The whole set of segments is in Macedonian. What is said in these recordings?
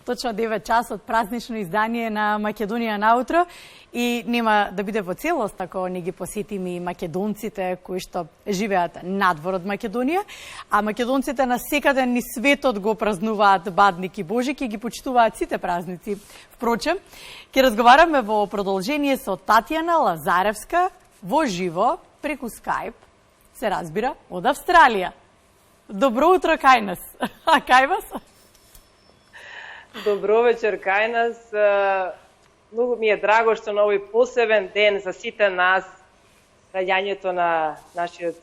точно 9 часот празнично издание на Македонија наутро и нема да биде во целост ако не ги посетиме и македонците кои што живеат надвор од Македонија, а македонците на секаде низ светот го празнуваат Бадник и Божик и ги почитуваат сите празници. Впрочем, ќе разговараме во продолжение со Татјана Лазаревска во живо преку Skype, се разбира, од Австралија. Добро утро кај нас. А кај вас? Добро вечер кај нас. Многу ми е драго што на овој посебен ден за сите нас, раѓањето на нашиот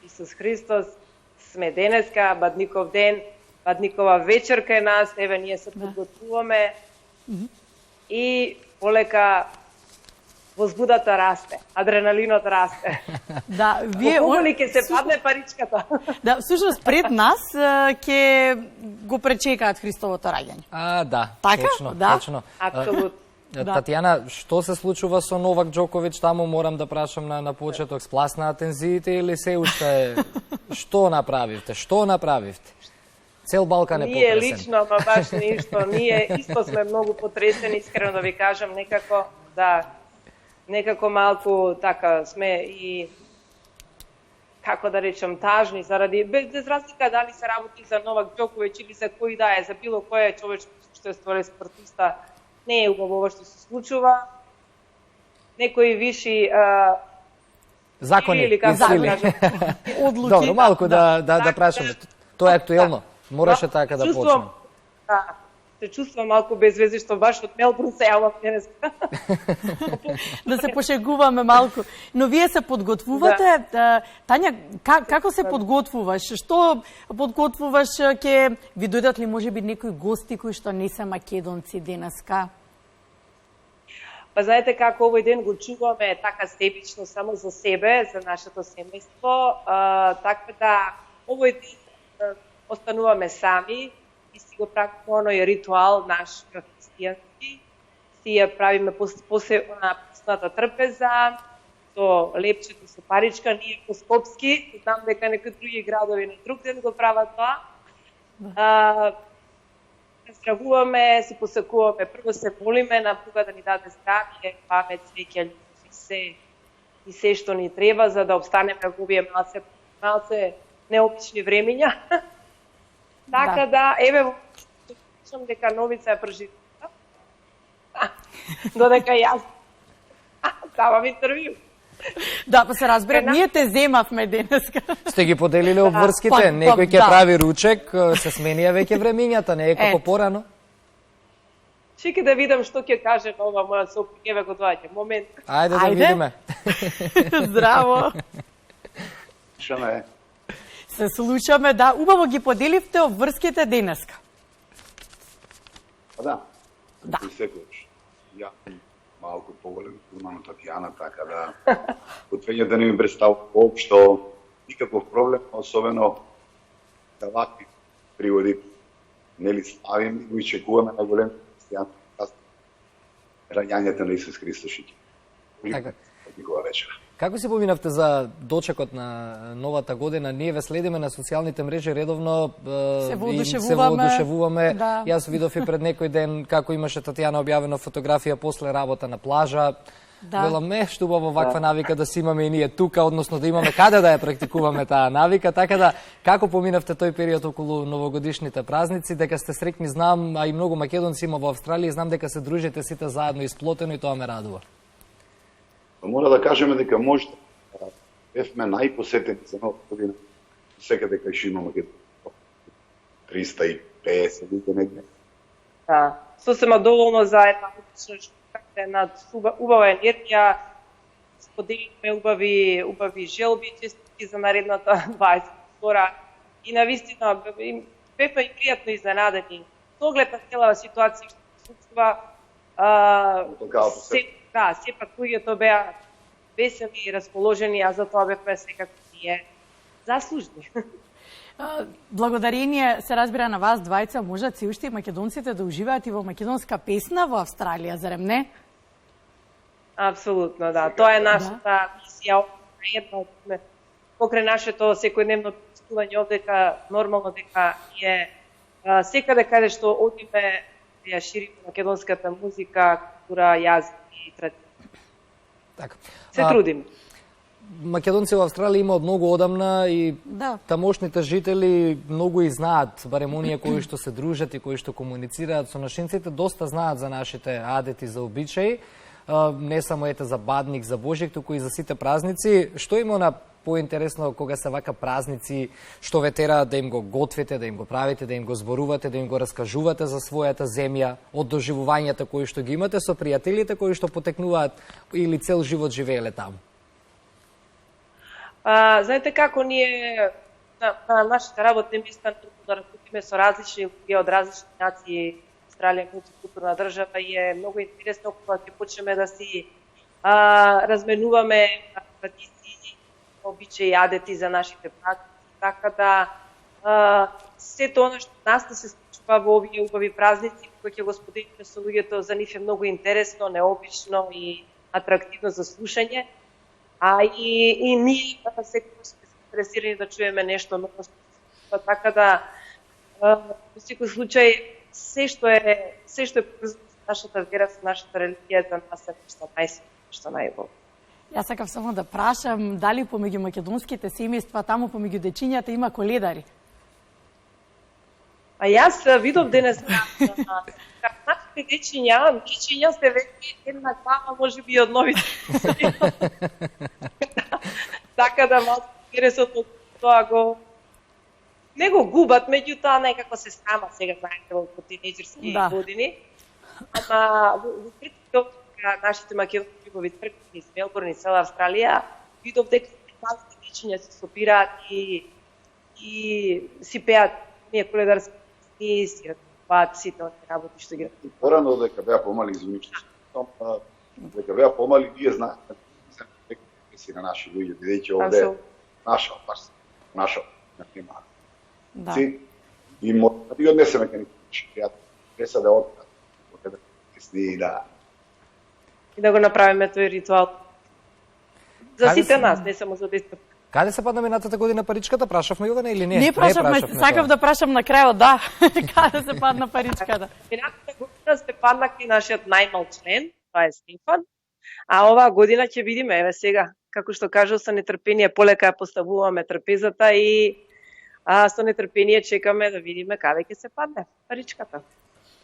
Исус Христос, сме денеска, Бадников ден, Бадникова вечер кај нас, еве ние се подготвуваме и полека возбудата расте, адреналинот расте. Да, вие ќе се падне паричката. Да, всушност пред нас ќе го пречекаат Христовото раѓање. Да, така? Точно, да? точно. Апсолутно. Татјана, што се случува со Новак Џоковиќ таму, морам да прашам на почеток, спласна тензиите или се уште што направивте? Цел Балкан е потресен. Ние лично, ма баш ништо, ние исто сме многу потресени, искрено да ви кажам, некако малку така сме и како да речам тажни заради без разлика дали се работи за Новак Џоковиќ или за кој да е, за било кој човечко суштество или спортиста, не е убаво ова што се случува. Некои виши закони или како да кажам, одлуки. Добро, малку да прашаме. Тоа е актуелно. Мораше така да почнем. Се чувствувам малку без вези што баш од Мелбурн се јавам денеска. Да се пошегуваме малку. Но вие се подготвувате. Тања, како се подготвуваш? Што подготвуваш? Ќе ви дојдат ли можеби некои гости кои што не се македонци денеска? Па знаете како овој ден го чуваме така себично само за себе, за нашето семејство, така да овој ден остануваме сами и си го правиме оној ритуал наш христијански, си ја правиме посебна пусната трпеза, со лепчето, со паричка, ние по Скопски, знам дека некои други градови на друг ден го прават тоа. Здравуваме, се посекуваме, прво се молиме на Бога да ни даде здравје, памет, среќа, љубов и се што ни треба за да обстанеме во овие малце необични времиња. Така да, еве, чувствам дека Новица е преживела. Додека јас давам интервју. Да, па се разбира, ние те земавме денеска. Сте ги поделиле обврските, некој ќе прави ручек, се сменија веќе времињата, не е како порано. Чекај да видам што ќе каже ова моја сопруга, еве го доаѓа, момент. Ајде да видиме. Здраво. Шаме. Се слушаме, да. Убаво ги поделивте обврските денеска. Да. Да. Секојаш. Ја малку поголем урмано Татјана, така да потвеѓа да не ми представува воопшто никаков проблем, особено да вакви приводи нели славиме и чекуваме на голем христијански празник, раѓањето на Исус Христос. Така. Никога вечер. Како си поминавте за дочекот на новата година? Ние ве следиме на социјалните мрежи редовно, се воодушевуваме. Да. Јас видов и пред некој ден како имаше Татјана објавена фотографија после работа на плажа. Да. Велам, што убаво ваква навика да си имаме и ние тука, односно да имаме каде да ја практикуваме таа навика, така да како поминавте тој период околу новогодишните празници, дека сте среќни, знам, а и многу македонци има во Австралија, знам дека се дружите сите заедно исплотено и тоа ме радува. Мора да кажеме дека може бевме најпосетени за нова година секаде кај што имаме 350 луѓе негде. Да, сосема доволно за една убава енергија, споделиме убави желби, честитки за наредната 22 и навистина бевме и пријатно изненадени. Со оглед на целава ситуација што се случува, сепак луѓето беа весели и расположени, а за тоа бевме секако ние заслужни. Благодарение, се разбира, на вас двајца, можат се уште и македонците да уживаат и во македонска песна во Австралија, зарем не? Апсолутно, да. Тоа е нашата мисија, една покрај нашето секојдневно пестување овдека, нормално дека ние секаде каде што одиме ја шириме македонската музика, култура, јазик и традиција. Така. Се трудиме. Македонци во Австралија има од многу одамна и Да. тамошните жители многу и знаат, барем оние кои што се дружат и кои што комуницираат со нашинците, доста знаат за нашите адети, за обичаи, не само ете за Бадник, за Божик, туку и за сите празници. Што има на поинтересно кога се вака празници, што ве тера да им го готвите, да им го правите, да им го зборувате, да им го раскажувате за својата земја, од доживувањата кои што ги имате со пријателите кои што потекнуваат или цел живот живееле таму? Знаете како ние на нашите работни места да работиме со различни луѓе од различни нации, Австралија е мултикултурна држава и е многу интересно кога ќе почнеме да си разменуваме традиции, обичаи, адети за нашите празници, така да сето оно што нас да се случува во овие убави празници, кога ќе го споделиме со луѓето, за нив е многу интересно, необично и атрактивно за слушање. И ние секој сме интересирани да чуеме нешто ново, така да во секој случај се што е поврзано со нашата вера, со нашата религија за нас е нешто најбо. Јас сакав само да прашам дали помеѓу македонските семејства таму помеѓу дечињата има коледари? Јас видов денес нашите дечиња се веќе една глава, можеби од новите. Така да малку интересот тоа го не го губат, меѓутоа некако се срама сега, знаете, во тинејџерски години. Ама во приток нашите македонски љубови цркви из Мелбурн и цела Австралија, видов дека малите дечиња се собираат и си пеат ние коледарски песни, си разговаат сите оние работи што ги работи. Порано дека беа помали, извинувам се, дека беа помали, ние знаеме дека си на наши луѓе, бидејќи овде наша нема. Да. И може да ги однесеме кај нив, преса да одат, да песни и да... И да го направиме тој ритуал. За сите нас, не само за децата. Каде се падна минатата година паричката? Прашавме Јована или не? Не прашавме, сакав да прашам на крајот, да. Каде се падна паричката? Минатата година се падна кај нашиот најмал член, тоа е Стефан, а оваа година ќе видиме, еве сега, како што кажал, со нетрпение полека ја поставуваме трпезата и со нетрпение чекаме да видиме каде ќе се падне паричката.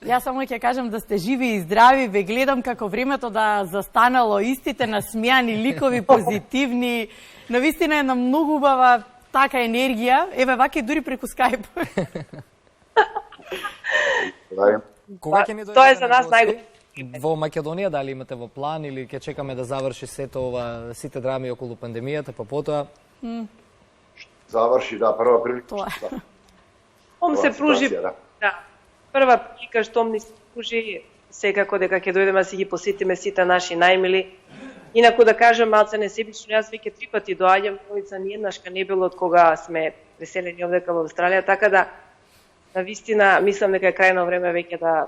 Јас само ќе кажам да сте живи и здрави, ве гледам како времето да застанало, истите насмејани ликови, позитивни, навистина една многу убава така енергија, еве вака дури преку Skype. Кога ќе ни дојде? Тоа е за нас најголемо. Во Македонија дали имате во план или ќе чекаме да заврши сето ова, сите драми околу пандемијата, па потоа? Заврши, да, прва прилика. Тоа е. Ом се пружи, да. Прва прилика што ни се пружи, секако дека ќе дојдеме да си ги посетиме сите наши најмили. Инаку да кажам малце несебично, јас веќе 3 пати доаѓам, Новица ниеднашка не било од кога сме преселени овдека во Австралија, така да навистина мислам дека е крајно време веќе да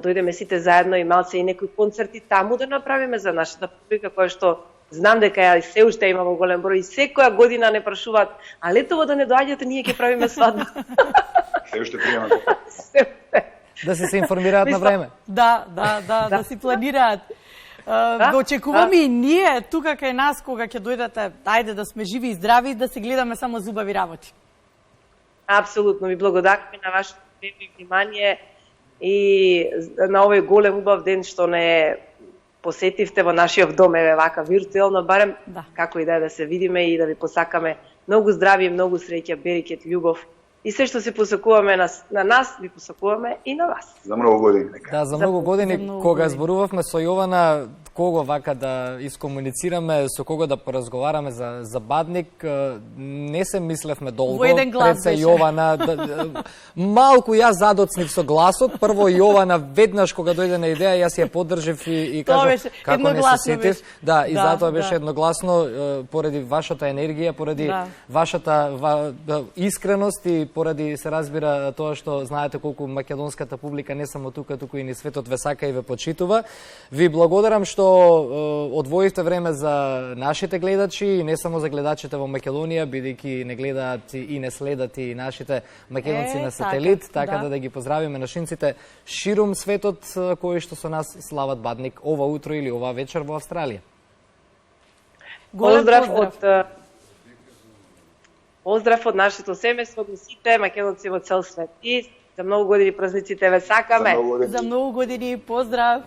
дојдеме сите заедно и малце и некои концерти таму да направиме за нашата публика, која што знам дека ја се уште има во голем број и секоја година не прашуваат, а летово да не доаѓате, ние ќе правиме свадба. Се уште приемаме. Да се информираат на време. Да си планираат. Го очекуваме и ние тука кај нас кога ќе дојдете, ајде да сме живи и здрави, да се гледаме само зубави работи. Апсолутно ви благодарам на вашето време и внимание и на овој голем убав ден што не посетивте во нашиот дом, еве вака виртуелно, барем како и да се видиме и да ви посакаме многу здравје, многу среќа, берекет, љубов. И се што се посакуваме на нас, ви посакуваме и на вас. За многу години. Да, за многу години, кога зборувавме со Јована, кого вака да искомуницираме, со кого да поразговараме за Бадник, не се мислевме долго. Во еден глас пред се Јована, малку јас задоцнив со гласот. Прво Јована веднаш кога дојде на идеја, јас ја поддржив и кажав како не се сетив. Да, и затоа беше едногласно поради вашата енергија, поради вашата искреност и поради се разбира тоа што знаете колку македонската публика не само тука, туку и низ светот ве сака и ве почитува. Ви благодарам што одвоивте време за нашите гледачи и не само за гледачите во Македонија, бидејќи не гледаат и не следат и нашите македонци на сателит, така да ги поздравиме нашинците ширум светот кои што со нас слават Бадник ова утро или ова вечер во Австралија. Поздрав од нашето семејство, до сите македонци во цел свет. И за многу години празниците ве сакаме. За многу години, поздрав.